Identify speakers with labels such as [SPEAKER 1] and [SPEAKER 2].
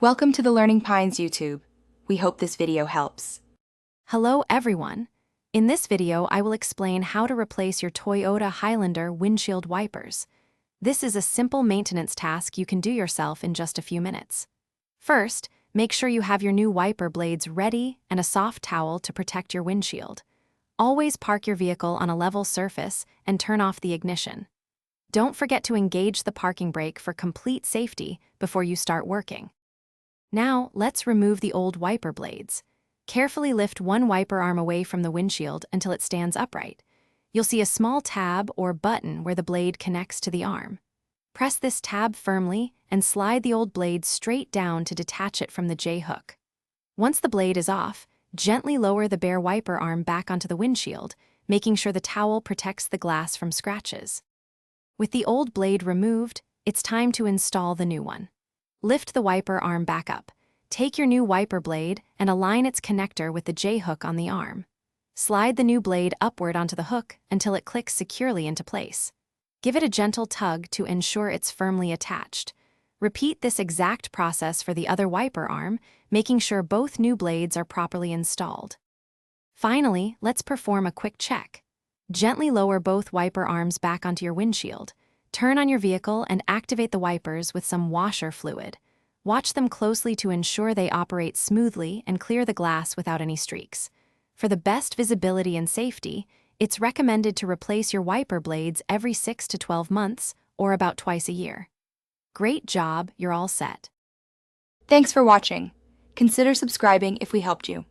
[SPEAKER 1] Welcome to the Learning Pines YouTube. We hope this video helps.
[SPEAKER 2] Hello everyone. In this video, I will explain how to replace your Toyota Highlander windshield wipers. This is a simple maintenance task you can do yourself in just a few minutes. First, make sure you have your new wiper blades ready and a soft towel to protect your windshield. Always park your vehicle on a level surface and turn off the ignition. Don't forget to engage the parking brake for complete safety before you start working. Now, let's remove the old wiper blades. Carefully lift one wiper arm away from the windshield until it stands upright. You'll see a small tab or button where the blade connects to the arm. Press this tab firmly and slide the old blade straight down to detach it from the J-hook. Once the blade is off, gently lower the bare wiper arm back onto the windshield, making sure the towel protects the glass from scratches. With the old blade removed, it's time to install the new one. Lift the wiper arm back up. Take your new wiper blade and align its connector with the J-hook on the arm. Slide the new blade upward onto the hook until it clicks securely into place. Give it a gentle tug to ensure it's firmly attached. Repeat this exact process for the other wiper arm, making sure both new blades are properly installed. Finally, let's perform a quick check. Gently lower both wiper arms back onto your windshield. Turn on your vehicle and activate the wipers with some washer fluid. Watch them closely to ensure they operate smoothly and clear the glass without any streaks. For the best visibility and safety, it's recommended to replace your wiper blades every 6 to 12 months or about twice a year. Great job, you're all set.
[SPEAKER 1] Thanks for watching. Consider subscribing if we helped you.